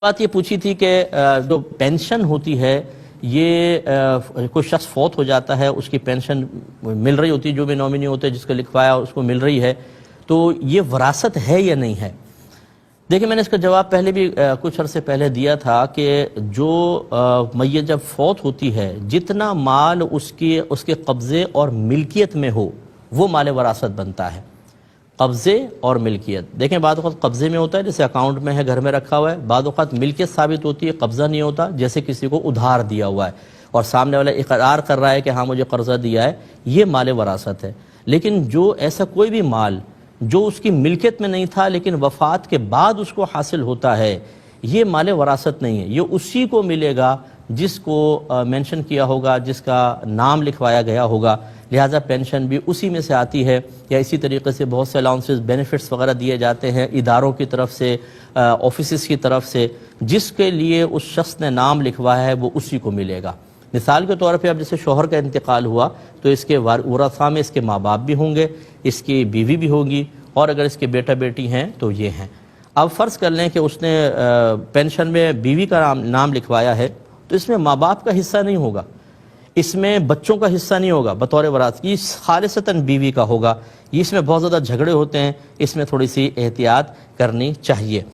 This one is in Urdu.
بات یہ پوچھی تھی کہ جو پینشن ہوتی ہے یہ کوئی شخص فوت ہو جاتا ہے، اس کی پینشن مل رہی ہوتی ہے، جو بھی نومینی ہوتے ہیں جس کو لکھوایا اس کو مل رہی ہے، تو یہ وراثت ہے یا نہیں ہے؟ دیکھیں، میں نے اس کا جواب پہلے بھی کچھ عرصے پہلے دیا تھا کہ جو میت جب فوت ہوتی ہے، جتنا مال اس کے قبضے اور ملکیت میں ہو وہ مال وراثت بنتا ہے۔ قبضے اور ملکیت، دیکھیں بعض اوقات قبضے میں ہوتا ہے جیسے اکاؤنٹ میں ہے، گھر میں رکھا ہوا ہے، بعض اوقات ملکیت ثابت ہوتی ہے، قبضہ نہیں ہوتا جیسے کسی کو ادھار دیا ہوا ہے اور سامنے والا اقرار کر رہا ہے کہ ہاں مجھے قرضہ دیا ہے، یہ مال وراثت ہے۔ لیکن جو ایسا کوئی بھی مال جو اس کی ملکیت میں نہیں تھا لیکن وفات کے بعد اس کو حاصل ہوتا ہے، یہ مال وراثت نہیں ہے، یہ اسی کو ملے گا جس کو مینشن کیا ہوگا، جس کا نام لکھوایا گیا ہوگا، لہٰذا پینشن بھی اسی میں سے آتی ہے۔ یا اسی طریقے سے بہت سے الاؤنسز، بینیفٹس وغیرہ دیے جاتے ہیں اداروں کی طرف سے، آفیسز کی طرف سے، جس کے لیے اس شخص نے نام لکھوایا ہے وہ اسی کو ملے گا۔ مثال کے طور پہ اب جیسے شوہر کا انتقال ہوا تو اس کے ورثاء میں اس کے ماں باپ بھی ہوں گے، اس کی بیوی بھی ہوگی، اور اگر اس کے بیٹا بیٹی ہیں تو یہ ہیں۔ اب فرض کر لیں کہ اس نے پینشن میں بیوی کا نام لکھوایا ہے تو اس میں ماں باپ کا حصہ نہیں ہوگا، اس میں بچوں کا حصہ نہیں ہوگا بطور وراثت، یہ خالصتاً بیوی کا ہوگا۔ اس میں بہت زیادہ جھگڑے ہوتے ہیں، اس میں تھوڑی سی احتیاط کرنی چاہیے۔